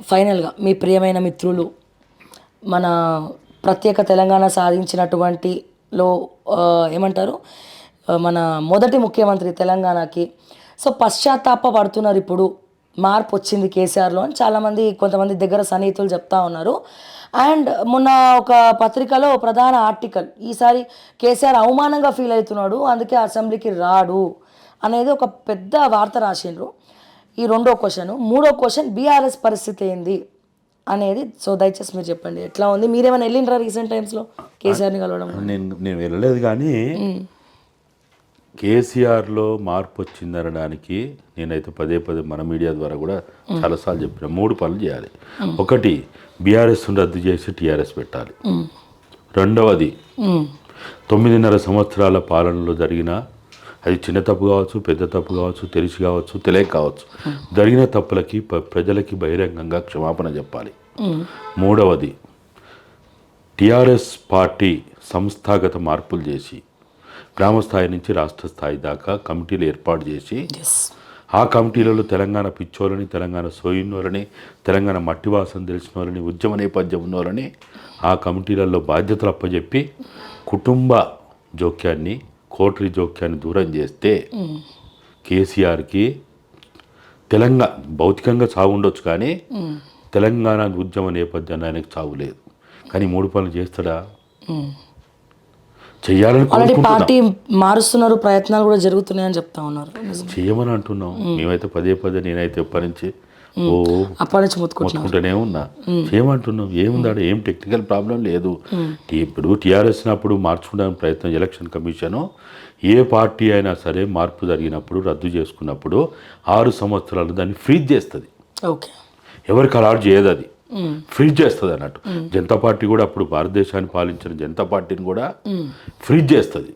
ఫైనల్గా మీ ప్రియమైన మిత్రులు మన ప్రత్యేక తెలంగాణ సాధించినటువంటిలో ఏమంటారు మన మొదటి ముఖ్యమంత్రి తెలంగాణకి, సో పశ్చాత్తాప పడుతున్నారు ఇప్పుడు మార్పు వచ్చింది కేసీఆర్లో అని చాలామంది కొంతమంది దగ్గర సన్నిహితులు చెప్తా ఉన్నారు. అండ్ మొన్న ఒక పత్రికలో ప్రధాన ఆర్టికల్, ఈసారి కేసీఆర్ అవమానంగా ఫీల్ అవుతున్నాడు అందుకే అసెంబ్లీకి రాడు అనేది ఒక పెద్ద వార్త రాసిండ్రు. ఈ రెండో క్వశ్చన్. మూడో క్వశ్చన్, బీఆర్ఎస్ పరిస్థితి ఏంది అనేది. సో దయచేసి మీరు చెప్పండి ఎట్లా ఉంది. మీరేమైనా వెళ్ళిండ్రా రీసెంట్ టైమ్స్లో కేసీఆర్ని కలవడం? నేను వెళ్ళలేదు, కానీ కేసీఆర్లో మార్పు వచ్చిందనడానికి నేనైతే పదే మన మీడియా ద్వారా కూడా చాలాసార్లు చెప్పిన 3 పనులు చేయాలి. ఒకటి, బీఆర్ఎస్ను రద్దు చేసి టీఆర్ఎస్ పెట్టాలి. రెండవది, 9.5 సంవత్సరాల పాలనలో జరిగిన, అది చిన్న తప్పు కావచ్చు, పెద్ద తప్పు కావచ్చు, తెలిసి కావచ్చు, తెలియక కావచ్చు, జరిగిన తప్పులకి ప్రజలకి బహిరంగంగా క్షమాపణ చెప్పాలి. మూడవది, టీఆర్ఎస్ పార్టీ సంస్థాగత మార్పులు చేసి గ్రామ స్థాయి నుంచి రాష్ట్ర స్థాయి దాకా కమిటీలు ఏర్పాటు చేసి ఆ కమిటీలలో తెలంగాణ పిచ్చోళ్ళని, తెలంగాణ సోయిన్నోళ్ళని, తెలంగాణ మట్టి వాసన తెలిసిన వాళ్ళని, ఉద్యమ నేపథ్యం ఉన్నోళ్ళని ఆ కమిటీలలో బాధ్యతలు అప్పచెప్పి కుటుంబ జోక్యాన్ని, కోటరీ జోక్యాన్ని దూరం చేస్తే కేసీఆర్కి తెలంగాణ భౌతికంగా చావు ఉండొచ్చు, కానీ తెలంగాణ ఉద్యమ నేపథ్యాన్ని ఆయనకు చావు లేదు. కానీ 3 పనులు చేస్తాడా? చెయ్యాలని పార్టీ మారుస్తున్నారు, ప్రయత్నాలు కూడా జరుగుతున్నాయని చెప్తా ఉన్నారు. చేయమని అంటున్నాం మేమైతే పదే నేనైతే ఎప్పటి నుంచి మొత్తుకుంటూనే ఉన్నా. చేయమంటున్నాం. ఏముందాడు, ఏం టెక్నికల్ ప్రాబ్లం లేదు. ఇప్పుడు టీఆర్ఎస్ అప్పుడు మార్చుకోవడానికి ప్రయత్నం, ఎలక్షన్ కమిషను ఏ పార్టీ అయినా సరే మార్పు జరిగినప్పుడు రద్దు చేసుకున్నప్పుడు 6 సంవత్సరాలు దాన్ని ఫ్రీజ్ చేస్తుంది. ఎవరికి అలాట్ చేయదు, అది ఫ్రీజ్ చేస్తుంది అన్నట్టు. జనతా పార్టీ కూడా అప్పుడు భారతదేశాన్ని పాలించిన జనతా పార్టీని కూడా ఫ్రీజ్ చేస్తుంది.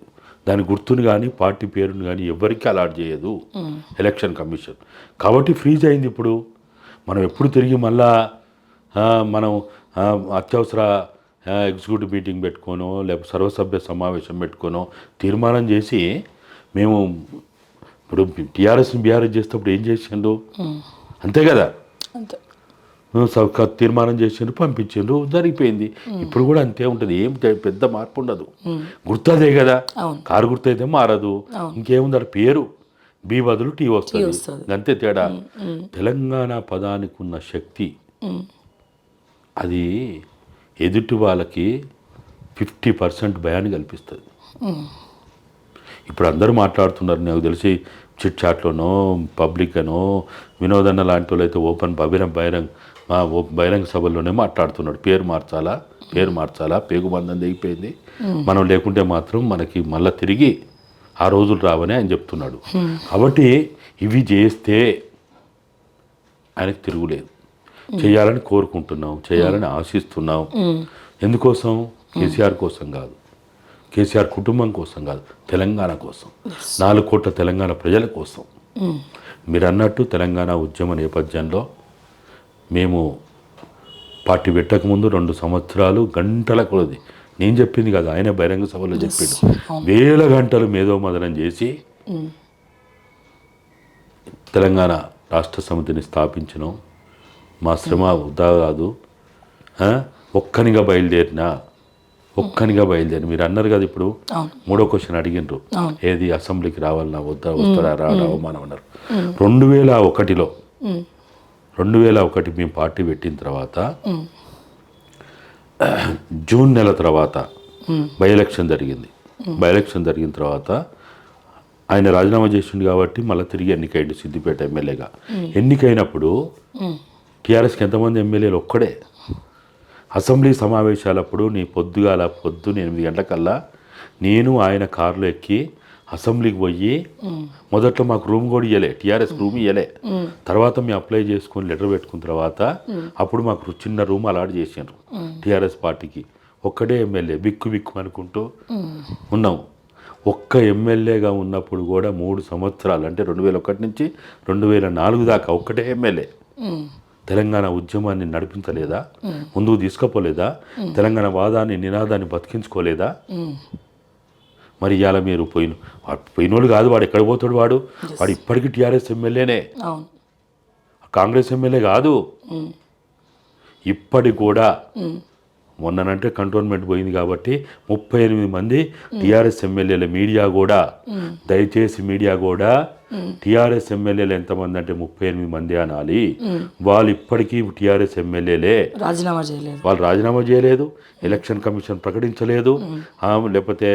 దాని గుర్తుని కానీ పార్టీ పేరుని కానీ ఎవరికి అలాట్ చేయదు ఎలక్షన్ కమిషన్. కాబట్టి ఫ్రీజ్ అయింది. ఇప్పుడు మనం ఎప్పుడు తిరిగి మళ్ళా మనం అత్యవసర ఎగ్జిక్యూటివ్ మీటింగ్ పెట్టుకోనో లేకపోతే సర్వసభ్య సమావేశం పెట్టుకోనో తీర్మానం చేసి, మేము ఇప్పుడు టీఆర్ఎస్ని బీఆర్ఎస్ చేసేటప్పుడు ఏం చేసిండు, అంతే కదా, తీర్మానం చేసిండ్రు, పంపించిండ్రు, జరిగిపోయింది. ఇప్పుడు కూడా అంతే ఉంటుంది, ఏం పెద్ద మార్పు ఉండదు. గుర్తు అదే కదా, కారు గుర్తు అయితే మారదు. ఇంకేముంది, అది పేరు బి బదులు టీ వస్తుంది, అంతే తేడా. తెలంగాణ పదానికి ఉన్న శక్తి అది ఎదుటి వాళ్ళకి 50% భయాన్ని కల్పిస్తుంది. ఇప్పుడు అందరూ మాట్లాడుతున్నారు, నాకు తెలిసి చిట్ చాట్లోనో పబ్లిక్ అనో వినోదన్న లాంటి వాళ్ళు అయితే ఓపెన్ బహిరంగ సభల్లోనే మాట్లాడుతున్నాడు. పేరు మార్చాలా, పేగుబంధం దిగిపోయింది, మనం లేకుంటే మాత్రం మనకి మళ్ళీ తిరిగి ఆ రోజులు రావని ఆయన చెప్తున్నాడు. కాబట్టి ఇవి చేస్తే ఆయనకు తిరుగులేదు. చేయాలని కోరుకుంటున్నాం, చేయాలని ఆశిస్తున్నాం. ఎందుకోసం? కేసీఆర్ కోసం కాదు, కేసీఆర్ కుటుంబం కోసం కాదు, తెలంగాణ కోసం, 4 కోట్ల తెలంగాణ ప్రజల కోసం. మీరు అన్నట్టు తెలంగాణ ఉద్యమ నేపథ్యంలో మేము పార్టీ పెట్టకముందు 2 సంవత్సరాలు గంటల కొలది, నేను చెప్పింది కదా, ఆయన బహిరంగ సభలో చెప్పిండు, 1000 గంటలు మేధోమదనం చేసి తెలంగాణ రాష్ట్ర సమితిని స్థాపించినాం. మా శ్రమ వృధా కాదు. ఒక్కనిగా బయలుదేరి మీరు అన్నారు కదా. ఇప్పుడు 3వ క్వశ్చన్ అడిగినారు, ఏది అసెంబ్లీకి రావాలన్నా వస్తారా రాడా అవమానం అన్నారు. 2001 మేము పార్టీ పెట్టిన తర్వాత జూన్ నెల తర్వాత బై ఎలక్షన్ జరిగింది. బై ఎలక్షన్ జరిగిన తర్వాత ఆయన రాజీనామా చేసిండు కాబట్టి మళ్ళీ తిరిగి ఎన్నికైంది సిద్దిపేట ఎమ్మెల్యేగా. ఎన్నికైనప్పుడు టీఆర్ఎస్కి ఎంతమంది ఎమ్మెల్యేలు? ఒక్కడే. అసెంబ్లీ సమావేశాలప్పుడు పొద్దున 8 గంటలకల్లా నేను ఆయన కారులో ఎక్కి అసెంబ్లీకి పోయి, మొదట్లో మాకు రూమ్ కూడా ఇవ్వలే, టీఆర్ఎస్ రూమ్ ఇవ్వలే. తర్వాత మేము అప్లై చేసుకొని లెటర్ పెట్టుకున్న తర్వాత అప్పుడు మాకు చిన్న రూమ్ అలాట్ చేసినారు టీఆర్ఎస్ పార్టీకి. ఒక్కడే ఎమ్మెల్యే, బిక్కు అనుకుంటూ ఉన్నాం. ఒక్క ఎమ్మెల్యేగా ఉన్నప్పుడు కూడా 3 సంవత్సరాలు, అంటే 2001 నుంచి 2004 దాకా ఒక్కటే ఎమ్మెల్యే. తెలంగాణ ఉద్యమాన్ని నడిపించలేదా? ముందుకు తీసుకుపోలేదా? తెలంగాణ వాదాన్ని నినాదాన్ని బతికించుకోలేదా? మరి ఇవాళ మీరు పోయినోళ్ళు కాదు, వాడు ఎక్కడ పోతాడు? వాడు ఇప్పటికీ టీఆర్ఎస్ ఎమ్మెల్యేనే, కాంగ్రెస్ ఎమ్మెల్యే కాదు. ఇప్పటికి కూడా మొన్ననంటే కంటోన్మెంట్ పోయింది కాబట్టి 38 మంది టీఆర్ఎస్ ఎమ్మెల్యేల మీడియా కూడా దయచేసి మీడియా కూడా టీఆర్ఎస్ ఎమ్మెల్యేలు ఎంతమంది అంటే 38 మంది అనాలి. వాళ్ళు ఇప్పటికీ టీఆర్ఎస్ ఎమ్మెల్యేలే. రాజీనామా చేయలేదు, వాళ్ళు రాజీనామా చేయలేదు, ఎలక్షన్ కమిషన్ ప్రకటించలేదు, లేకపోతే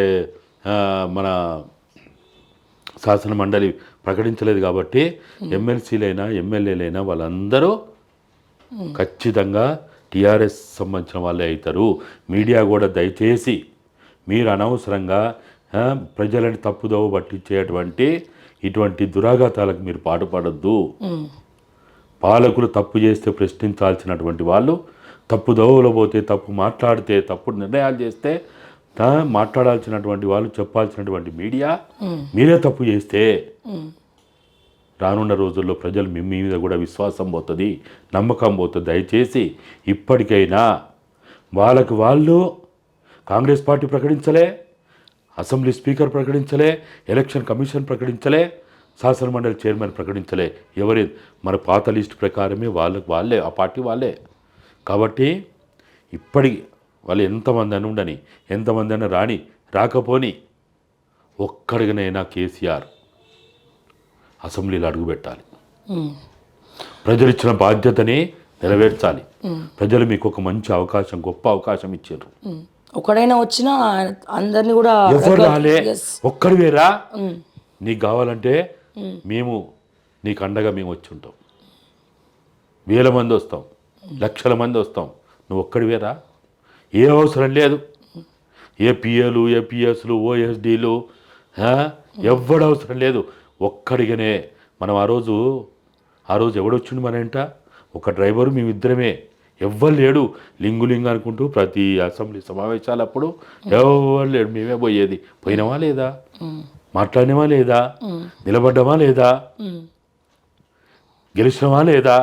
మన శాసన మండలి ప్రకటించలేదు. కాబట్టి ఎమ్మెల్సీలైనా ఎమ్మెల్యేలైనా వాళ్ళందరూ ఖచ్చితంగా టీఆర్ఎస్ సంబంధించిన వాళ్ళే అవుతారు. మీడియా కూడా దయచేసి మీరు అనవసరంగా ప్రజలని తప్పుదోవ పట్టించేటువంటి ఇటువంటి దురాఘాతాలకు మీరు పాటుపడద్దు. పాలకులు తప్పు చేస్తే ప్రశ్నించాల్సినటువంటి వాళ్ళు తప్పుదోవలో పోతే, తప్పు మాట్లాడితే, తప్పుడు నిర్ణయాలు చేస్తే మాట్లాడాల్సినటువంటి వాళ్ళు, చెప్పాల్సినటువంటి మీడియా మీరే తప్పు చేస్తే రానున్న రోజుల్లో ప్రజలు మీ మీద కూడా విశ్వాసం పోతుంది, నమ్మకం పోతుంది. దయచేసి ఇప్పటికైనా వాళ్ళు కాంగ్రెస్ పార్టీ ప్రకటించలే, అసెంబ్లీ స్పీకర్ ప్రకటించలే, ఎలక్షన్ కమిషన్ ప్రకటించలే, శాసనమండలి చైర్మన్ ప్రకటించలే. ఎవరి మన పాత లిస్ట్ ప్రకారమే వాళ్ళే ఆ పార్టీ వాళ్ళే. కాబట్టి ఇప్పటికి వాళ్ళు ఎంతమంది అని ఉండని, ఎంతమంది అయినా రాని రాకపోని ఒక్కడిగానైనా కేసీఆర్ అసెంబ్లీలో అడుగుపెట్టాలి. ప్రజలు ఇచ్చిన బాధ్యతని నెరవేర్చాలి. ప్రజలు మీకు ఒక మంచి అవకాశం, గొప్ప అవకాశం ఇచ్చారు. ఒకడైనా వచ్చినా అందరినీ కూడా ఎవరు రాలే, ఒక్కడి వేరా నీకు కావాలంటే మేము నీకు అండగా మేము వచ్చి ఉంటాం. 1000 మంది వస్తాం, లక్షల మంది వస్తాం, నువ్వు ఒక్కడి వేరా. ఏ అవసరం లేదు. ఏ పిఏలు, ఏపీఎస్లు, ఓఎస్డీలు ఎవ్వడు అవసరం లేదు. ఒక్కడిగానే మనం ఆ రోజు ఎవడొచ్చిండు మన ఇంట? ఒక డ్రైవరు, మేమిద్దరమే, ఎవ్వరు లేడు. లింగు అనుకుంటూ ప్రతి అసెంబ్లీ సమావేశాలప్పుడు ఎవరు లేడు, మేమే పోయేది. పోయినామా లేదా? మాట్లాడినామా లేదా? నిలబడ్డామా లేదా? గెలిచినామా లేదా?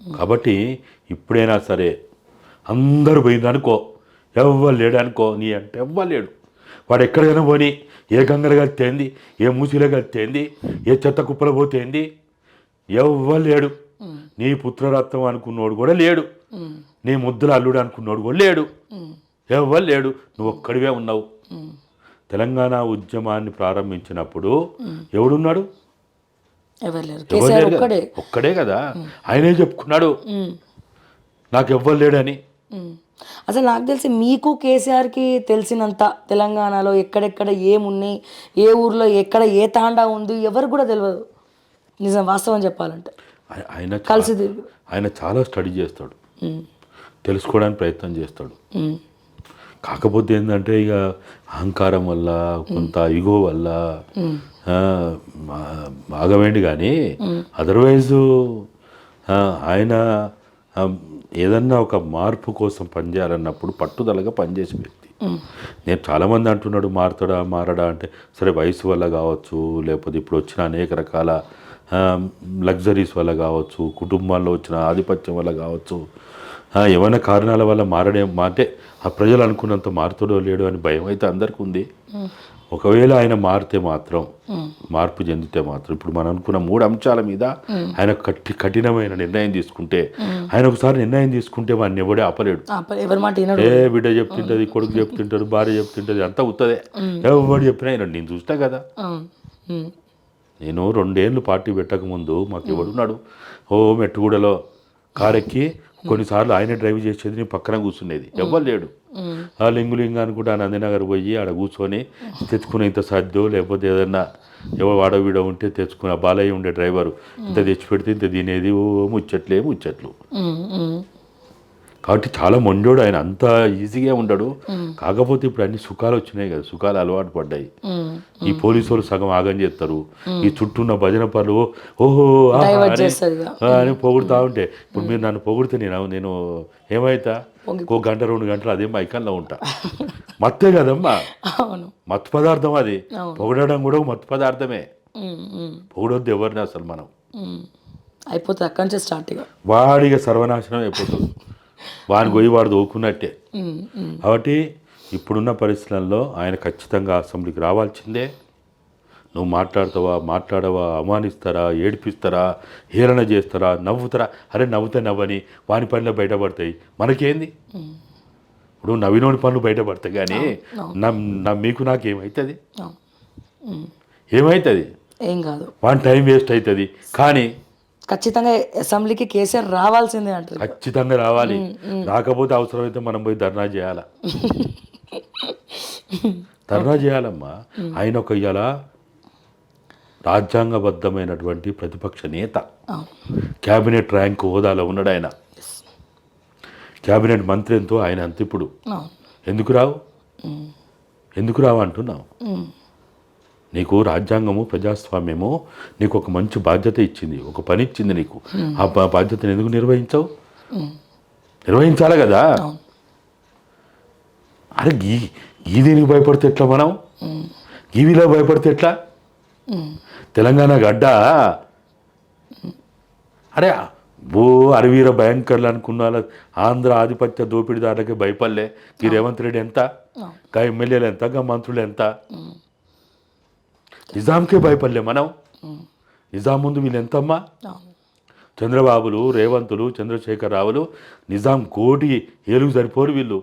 కాబట్టి ఇప్పుడైనా సరే అందరూ పోయిందనుకో, ఎవ్వరు లేడు అనుకో, నీ అంటే ఎవ్వరు లేడు. వాడు ఎక్కడికైనా పోని, ఏ గంగలు కత్తేంది, ఏ మూసిలో కత్తేంది, ఏ చెత్త కుప్పలు పోతేంది, ఎవ్వరు లేడు. నీ పుత్రరత్నం అనుకున్నోడు కూడా లేడు, నీ ముద్దుల అల్లుడు అనుకున్నోడు కూడా లేడు, ఎవ్వరు లేడు. నువ్వు ఒక్కడివే ఉన్నావు. తెలంగాణ ఉద్యమాన్ని ప్రారంభించినప్పుడు ఎవడున్నాడు? ఒక్కడే కదా. ఆయనే చెప్పుకున్నాడు నాకు ఎవ్వరు లేడని. అసలు నాకు తెలిసి మీకు కేసీఆర్కి తెలిసినంత తెలంగాణలో ఎక్కడెక్కడ ఏమున్నాయి, ఏ ఊర్లో ఎక్కడ ఏ తాండా ఉంది ఎవరు కూడా తెలియదు. నిజం, వాస్తవం చెప్పాలంటే ఆయన చాలా స్టడీ చేస్తాడు, తెలుసుకోవడానికి ప్రయత్నం చేస్తాడు. కాకపోతే ఏంటంటే ఇక అహంకారం వల్ల, కొంత ఇగో వల్ల ఆగవేండి. కానీ అదర్వైజు ఆయన ఏదన్నా ఒక మార్పు కోసం పనిచేయాలన్నప్పుడు పట్టుదలగా పనిచేసే వ్యక్తి. నేను చాలామంది అంటున్నాడు మారడా అంటే, సరే వయసు వల్ల కావచ్చు, లేకపోతే ఇప్పుడు వచ్చిన అనేక రకాల లగ్జరీస్ వల్ల కావచ్చు, కుటుంబాల్లో వచ్చిన ఆధిపత్యం వల్ల కావచ్చు, ఏమైనా కారణాల వల్ల అంటే ఆ ప్రజలు అనుకున్నంత మారుతాడో లేడో అని భయం అయితే అందరికీ ఉంది. ఒకవేళ ఆయన మారితే మాత్రం, మార్పు చెందితే మాత్రం, ఇప్పుడు మనం అనుకున్న 3 అంశాల మీద ఆయన కఠినమైన నిర్ణయం తీసుకుంటే, ఆయన ఒకసారి నిర్ణయం తీసుకుంటే వాడిని ఎవడే ఆపలేడు. ఏ బిడ్డ చెప్తుంటది, కొడుకు చెప్తుంటాడు, భార్య చెప్తుంటది, అంతా ఉత్తదే. ఎవడు చెప్పినా ఆయన నేను చూస్తా కదా. నేను 2 ఏళ్ళు పార్టీ పెట్టకముందు మాకు ఎవడున్నాడు? మెట్టుగూడలో కారెక్కి కొన్నిసార్లు ఆయన డ్రైవ్ చేసేది, నేను పక్కన కూర్చునేది, ఎవ్వరు లేడు. లింగు అనుకుంటే నందినగర్ పోయి ఆడ కూర్చొని తెచ్చుకునే ఇంత సాధ్యం, లేకపోతే ఏదన్నా ఎవరు వాడవీడ ఉంటే తెచ్చుకుని, ఆ బాలయ్య ఉండే డ్రైవరు ఇంత తెచ్చి పెడితే ఇంత తినేది, ముచ్చట్లు. కాబట్టి చాలా మొండోడు ఆయన, అంత ఈజీగా ఉండడు. కాకపోతే ఇప్పుడు అన్ని సుఖాలు వచ్చినాయి కదా, సుఖాలు అలవాటు పడ్డాయి. ఈ పోలీసు వాళ్ళు సగం ఆగం చేస్తారు, ఈ చుట్టూ ఉన్న భజన పనులు అని పొగుడుతూ ఉంటే, ఇప్పుడు మీరు నన్ను పొగిడితే నేను ఏమైతా 1 గంట 2 గంటలు అదే మైకంలో ఉంటా. మత్తే కదమ్మా, మత్తు పదార్థం అది. పొగడడం కూడా మత్తు పదార్థమే. పొగడొద్దు ఎవరిని అసలు. మనం అయిపోతుంది అక్కడి నుంచి స్టార్ట్. వాడిగా సర్వనాశనం అయిపోతుంది, వాని గొయ్యి వాడు దోకున్నట్టే. కాబట్టి ఇప్పుడున్న పరిస్థితులలో ఆయన ఖచ్చితంగా అసెంబ్లీకి రావాల్సిందే. నువ్వు మాట్లాడవా అవమానిస్తారా, ఏడిపిస్తారా, హేళన చేస్తారా, నవ్వుతారా, అరే నవ్వుతే నవ్వని వాని పనులు బయటపడతాయి, మనకేంది? ఇప్పుడు నవ్వినోని పనులు బయటపడతాయి కానీ మీకు నాకేమవుతుంది? ఏమవుతుంది? ఏం కాదు, వాని టైం వేస్ట్ అవుతుంది. కానీ ఖచ్చితంగా అసెంబ్లీకి కేసీఆర్ రావాల్సిందే అంటారు. ఖచ్చితంగా రావాలి. రాకపోతే అవసరమైతే మనం పోయి ధర్నా చేయాలా, ధర్నా చేయాలమ్మా. ఆయన ఒక ఇవాళ రాజ్యాంగబద్ధమైనటువంటి ప్రతిపక్ష నేత, క్యాబినెట్ ర్యాంక్ హోదాలో ఉన్నాడు ఆయన, క్యాబినెట్ మంత్రి ఎంతో ఆయన అంత. ఇప్పుడు ఎందుకు రావు అంటున్నావు? నీకు రాజ్యాంగము, ప్రజాస్వామ్యము నీకు ఒక మంచి బాధ్యత ఇచ్చింది, ఒక పని ఇచ్చింది నీకు. ఆ బాధ్యతను ఎందుకు నిర్వహించవు? నిర్వహించాలి కదా. అరే ఈ దీనికి భయపడితే ఎట్లా? మనం గీవిలో భయపడితే ఎట్లా? తెలంగాణ గడ్డ అరే అరవీర భయంకర్లు అనుకున్న ఆంధ్ర ఆధిపత్య దోపిడీదారులకే భయపడలే. ఈ రేవంత్ రెడ్డి ఎంత, గా ఎమ్మెల్యేలు ఎంత, గా మంత్రులు ఎంత? నిజాంకే భయపడలే మనం. నిజాం ముందు వీళ్ళు ఎంతమ్మా? చంద్రబాబులు, రేవంతులు, చంద్రశేఖర్ రావులు, నిజాం కోటి ఏలుగు సరిపోరు వీళ్ళు.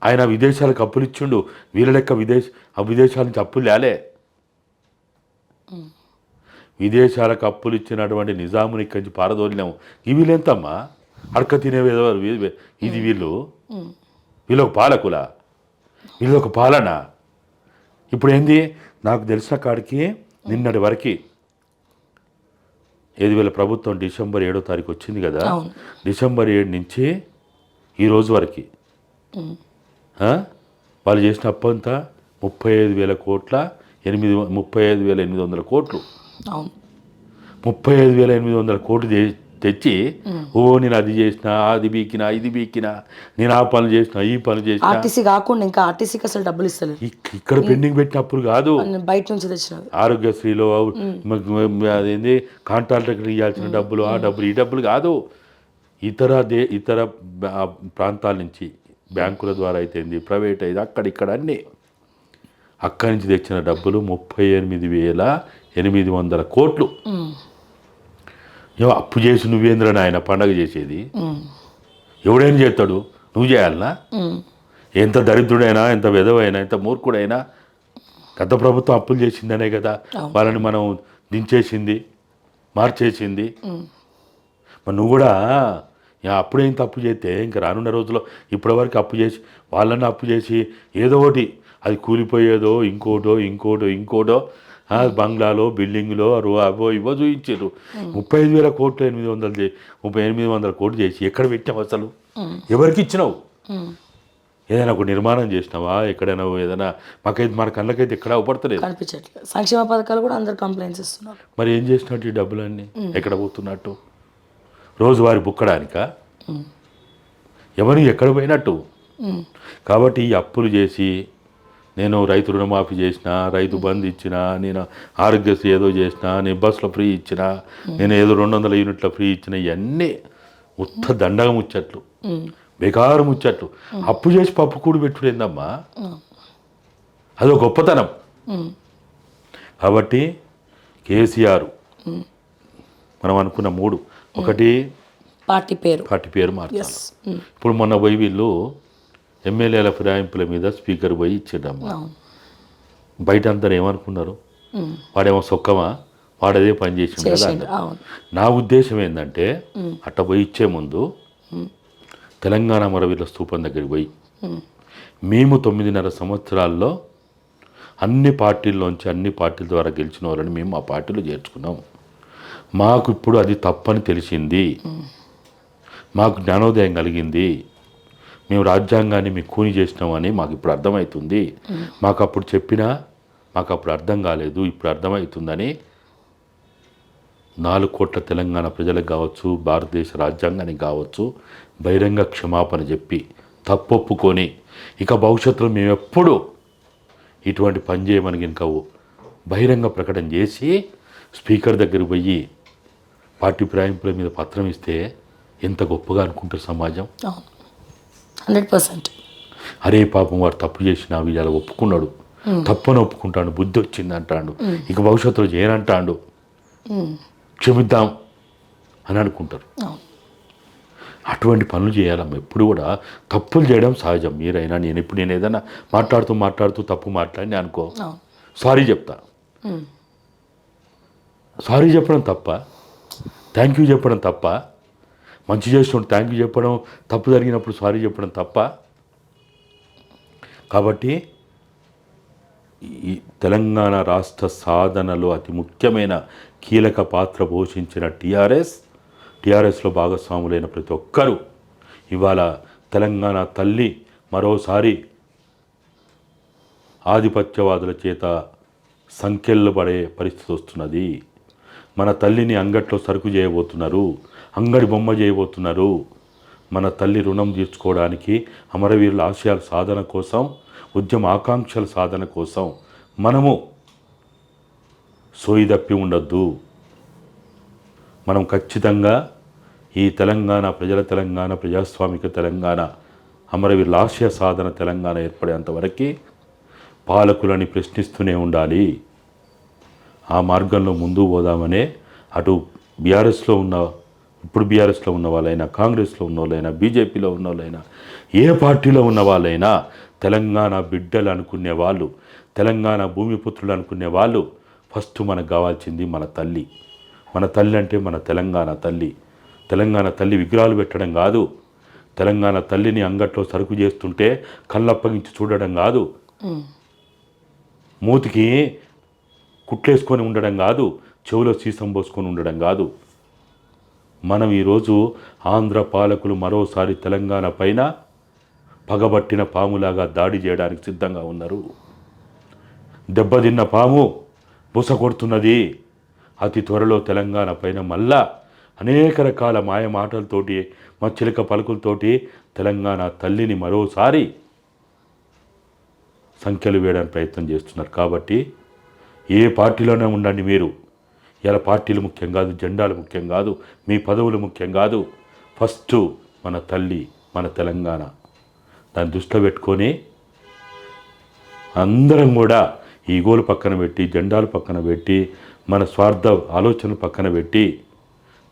ఆయన విదేశాలకు అప్పులు ఇచ్చిండు, వీళ్ళ లెక్క విదేశాల నుంచి అప్పులు లేలే. విదేశాలకు అప్పులు ఇచ్చినటువంటి నిజాముని ఇక్కడి నుంచి పారదోలినాము. ఈ వీళ్ళు ఎంతమ్మా? అడక తినేవేదో ఇది వీళ్ళొక పాలకుల, వీళ్ళొక పాలన. ఇప్పుడు ఏంది? నాకు తెలిసిన కాడికి నిన్నటి వరకు వీళ్ళ ప్రభుత్వం డిసెంబర్ 7వ తారీఖు వచ్చింది కదా, డిసెంబర్ 7 నుంచి ఈరోజు వరకు వాళ్ళు చేసిన అప్పు అంతా 35,000 కోట్ల 35,800 కోట్లు. 35,800 కోట్లు తెచ్చి నేను అది చేసిన, అది బీకినా, ఇది బీకినా, నేను ఆ పనులు చేసిన, ఈ పనులు చేసిన. ఆర్టీసీ కాకుండా ఇంకా ఆర్టీసీకి అసలు డబ్బులు ఇస్తలేదు. ఇక్కడ పెండింగ్ పెట్టిన అప్పులు కాదు, బయట నుంచి తెచ్చిన ఆరోగ్యశ్రీలో అదేంది కాంట్రాక్టర్కి ఇవ్వాల్సిన డబ్బులు, ఆ డబ్బులు, ఈ డబ్బులు కాదు. ఇతర ప్రాంతాల నుంచి బ్యాంకుల ద్వారా అయితే ప్రైవేట్ అయితే అక్కడిక్కడ అన్నీ అక్కడి నుంచి తెచ్చిన డబ్బులు 38,800 కోట్లు. అప్పు చేసి నువ్వేంద్ర నాయన పండగ చేసేది? ఎవడైనా చేస్తాడు, నువ్వు చేయాలనా? ఎంత దరిద్రుడైనా, ఎంత విధవైనా, ఎంత మూర్ఖుడైనా గత ప్రభుత్వం అప్పులు చేసిందనే కదా వాళ్ళని మనం దించేసింది, మార్చేసింది. మరి నువ్వు కూడా అప్పుడేం తప్పు చేస్తే ఇంకా రానున్న రోజుల్లో ఇప్పటివరకు అప్పు చేసి వాళ్ళని అప్పు చేసి ఏదో ఒకటి అది కూలిపోయేదో ఇంకోటో బంగ్లాలో, బిల్డింగ్లో అవో ఇవో చూపించారు. 35,000 కోట్లు 800 కోట్లు చేసి ఎక్కడ పెట్టావు అసలు? ఎవరికి ఇచ్చినావు? ఏదైనా ఒక నిర్మాణం చేసినావా? ఎక్కడైనా ఏదైనా మన కళ్ళకైతే ఎక్కడ అవపడతలేదు, కనిపించట్లేదు. సంక్షేమ పథకాలు కూడా అందరు కంప్లైంట్స్ ఇస్తున్నారు. మరి ఏం చేసినట్టు ఈ డబ్బులన్నీ ఎక్కడ పోతున్నట్టు? రోజువారీ బుక్కడానిక? ఎవరు ఎక్కడ పోయినట్టు? కాబట్టి ఈ అప్పులు చేసి నేను రైతు రుణమాఫీ చేసిన, రైతు బంద్ ఇచ్చిన, నేను ఆరోగ్యశ్రీ ఏదో చేసిన, నేను బస్సులో ఫ్రీ ఇచ్చిన, నేను ఏదో 200 యూనిట్ల ఫ్రీ ఇచ్చిన, ఇవన్నీ ఉత్త దండగ ముచ్చట్లు, బేకారు ముచ్చట్లు. అప్పు చేసి పప్పు కూడి పెట్టుడు ఏందమ్మా? అదో గొప్పతనం. కాబట్టి కేసీఆర్ మనం అనుకున్న 3, ఒకటి పార్టీ పేరు మార్చాలి. ఇప్పుడు మొన్న పోయి వీళ్ళు ఎమ్మెల్యేల ఫిరాయింపుల మీద స్పీకర్ పోయి ఇచ్చేటమ్మా. బయట అంతా ఏమనుకున్నారు? వాడేమో సొక్కమా, వాడదే పని చేసిండు కదా. నా ఉద్దేశం ఏంటంటే అట్ట పోయి ఇచ్చే ముందు తెలంగాణ అమరవీరుల స్తూపం దగ్గరికి పోయి మేము 9.5 సంవత్సరాల్లో అన్ని పార్టీల్లోంచి అన్ని పార్టీల ద్వారా గెలిచిన వాళ్ళని మేము ఆ పార్టీలో చేర్చుకున్నాం. మాకు ఇప్పుడు అది తప్పని తెలిసింది, మాకు జ్ఞానోదయం కలిగింది, మేము రాజ్యాంగాన్ని మీకు కూని చేసినామని మాకు ఇప్పుడు అర్థమవుతుంది. మాకు అప్పుడు చెప్పినా మాకు అప్పుడు అర్థం కాలేదు, ఇప్పుడు అర్థమవుతుందని 4 కోట్ల తెలంగాణ ప్రజలకు కావచ్చు, భారతదేశ రాజ్యాంగానికి కావచ్చు బహిరంగ క్షమాపణ చెప్పి తప్పొప్పుకొని ఇక భవిష్యత్తులో మేము ఎప్పుడు ఇటువంటి పని చేయమని ఇంకా బహిరంగ ప్రకటన చేసి స్పీకర్ దగ్గరికి పోయి పార్టీ ఫిరాయింపుల మీద పత్రం ఇస్తే ఎంత గొప్పగా అనుకుంటారు సమాజం. 100%. అరే పాపం వాడు తప్పు చేసిన వీళ్ళు ఒప్పుకున్నాడు, తప్పని ఒప్పుకుంటాడు, బుద్ధి వచ్చింది అంటాడు, ఇక భవిష్యత్తులో చేయనంటాడు, క్షమిద్దాం అని అనుకుంటారు. అటువంటి పనులు చేయాలమ్మ. ఎప్పుడు కూడా తప్పులు చేయడం సహజం. మీరైనా నేను ఏదైనా మాట్లాడుతూ తప్పు మాట్లాడి అనుకో, సారీ చెప్తా. సారీ చెప్పడం తప్ప, థ్యాంక్ యూ చెప్పడం తప్ప, మంచి చేస్తున్నప్పుడు థ్యాంక్ యూ చెప్పడం, తప్పు జరిగినప్పుడు సారీ చెప్పడం తప్ప. కాబట్టి ఈ తెలంగాణ రాష్ట్ర సాధనలో అతి ముఖ్యమైన కీలక పాత్ర పోషించిన టీఆర్ఎస్లో భాగస్వాములైన ప్రతి ఒక్కరూ ఇవాళ తెలంగాణ తల్లి మరోసారి ఆధిపత్యవాదుల చేత సంఖ్యలు పడే పరిస్థితి వస్తున్నది. మన తల్లిని అంగట్లో సరుకు చేయబోతున్నారు, అంగడి బొమ్మ చేయబోతున్నారు. మన తల్లి రుణం తీర్చుకోవడానికి, అమరవీరుల ఆశయాల సాధన కోసం, ఉద్యమ ఆకాంక్షల సాధన కోసం మనము సోయి తప్పి ఉండొద్దు. మనం ఖచ్చితంగా ఈ తెలంగాణ ప్రజాస్వామిక తెలంగాణ, అమరవీరుల ఆశయ సాధన తెలంగాణ ఏర్పడేంతవరకు పాలకులని ప్రశ్నిస్తూనే ఉండాలి. ఆ మార్గంలో ముందుకు పోదామనే అటు ఇప్పుడు బీఆర్ఎస్లో ఉన్న వాళ్ళైనా, కాంగ్రెస్లో ఉన్న వాళ్ళైనా, బీజేపీలో ఉన్న వాళ్ళైనా, ఏ పార్టీలో ఉన్న వాళ్ళైనా తెలంగాణ బిడ్డలు అనుకునే వాళ్ళు, తెలంగాణ భూమిపుత్రులు అనుకునే వాళ్ళు ఫస్ట్ మనకు కావాల్సింది మన తల్లి. మన తల్లి అంటే మన తెలంగాణ తల్లి. తెలంగాణ తల్లి విగ్రహాలు పెట్టడం కాదు, తెలంగాణ తల్లిని అంగట్లో సరుకు చేస్తుంటే కళ్ళప్పగించి చూడడం కాదు, మూతికి కుట్లేసుకొని ఉండడం కాదు, చెవులో సీసం పోసుకొని ఉండడం కాదు. మనం ఈరోజు ఆంధ్ర పాలకులు మరోసారి తెలంగాణ పైన పగబట్టిన పాములాగా దాడి చేయడానికి సిద్ధంగా ఉన్నారు. దెబ్బతిన్న పాము బుస కొడుతున్నది. అతి త్వరలో తెలంగాణ పైన మళ్ళా అనేక రకాల మాయ మాటలతోటి, మచ్చలిక పలుకులతోటి తెలంగాణ తల్లిని మరోసారి సంఖ్యలు వేయడానికి ప్రయత్నం చేస్తున్నారు. కాబట్టి ఏ పార్టీలోనే ఉండండి మీరు. ఇలా పార్టీలు ముఖ్యం కాదు, జెండాలు ముఖ్యం కాదు, మీ పదవులు ముఖ్యం కాదు. ఫస్ట్ మన తల్లి, మన తెలంగాణ. దాన్ని దృష్టిలో పెట్టుకొని అందరం కూడా ఈగోలు పక్కన పెట్టి, జెండాలు పక్కన పెట్టి, మన స్వార్థ ఆలోచనలు పక్కన పెట్టి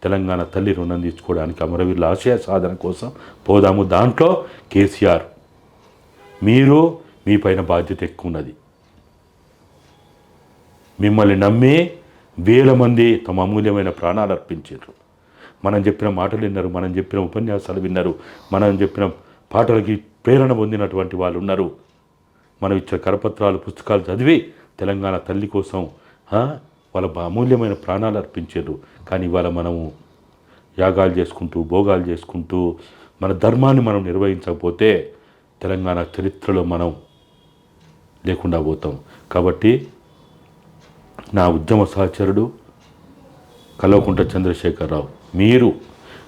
తెలంగాణ తల్లి రుణం తీర్చుకోవడానికి, అమరవీరుల ఆశయ సాధన కోసం పోదాము. దాంట్లో కేసీఆర్ మీరు, మీ పైన బాధ్యత ఎక్కువ ఉన్నది. మిమ్మల్ని నమ్మి వేల మంది తమ అమూల్యమైన ప్రాణాలు అర్పించారు. మనం చెప్పిన మాటలు విన్నారు, మనం చెప్పిన ఉపన్యాసాలు విన్నారు, మనం చెప్పిన పాటలకి ప్రేరణ పొందినటువంటి వాళ్ళు ఉన్నారు. మనం ఇచ్చిన కరపత్రాలు, పుస్తకాలు చదివి తెలంగాణ తల్లి కోసం వాళ్ళ అమూల్యమైన ప్రాణాలు అర్పించారు. కానీ ఇవాళ మనము యాగాలు చేసుకుంటూ, భోగాలు చేసుకుంటూ మన ధర్మాన్ని మనం నిర్వహించకపోతే తెలంగాణ చరిత్రలో మనం లేకుండా పోతాం. కాబట్టి నా ఉద్యమ సహచరుడు కల్వకుంట్ల చంద్రశేఖరరావు, మీరు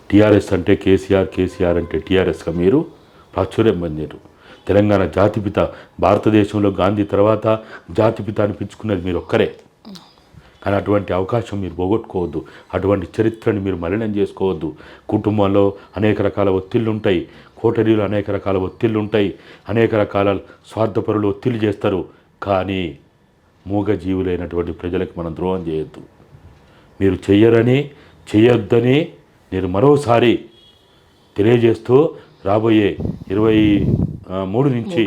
టీఆర్ఎస్ అంటే కేసీఆర్, కేసీఆర్ అంటే టీఆర్ఎస్గా మీరు ప్రాచుర్యం పొందారు. తెలంగాణ జాతిపిత, భారతదేశంలో గాంధీ తర్వాత జాతిపిత అనిపించుకున్నది మీరు ఒక్కరే. కానీ అటువంటి అవకాశం మీరు పోగొట్టుకోవద్దు, అటువంటి చరిత్రని మీరు మలినం చేసుకోవద్దు. కుటుంబంలో అనేక రకాల ఒత్తిళ్ళు ఉంటాయి, కోటరీలో అనేక రకాల ఒత్తిళ్ళు ఉంటాయి, అనేక రకాల స్వార్థపరులు ఒత్తిళ్ళు చేస్తారు. కానీ మూగజీవులైనటువంటి ప్రజలకు మనం ద్రోహం చేయొద్దు. మీరు చెయ్యరని, చేయొద్దని నేను మరోసారి తెలియజేస్తూ రాబోయే 23 నుంచి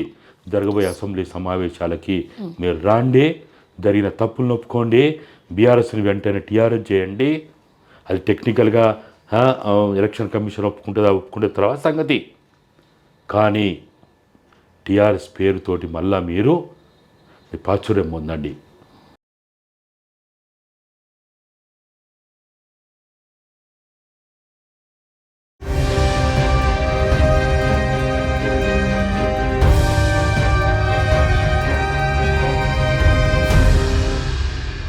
జరగబోయే అసెంబ్లీ సమావేశాలకి మీరు రాండి, జరిగిన తప్పులను ఒప్పుకోండి, బీఆర్ఎస్ని వెంటనే టీఆర్ఎస్ చేయండి. అది టెక్నికల్గా ఎలక్షన్ కమిషన్ ఒప్పుకుంటే తర్వాత సంగతి. కానీ టీఆర్ఎస్ పేరుతోటి మళ్ళా మీరు ప్రాచుర్యం పొందండి.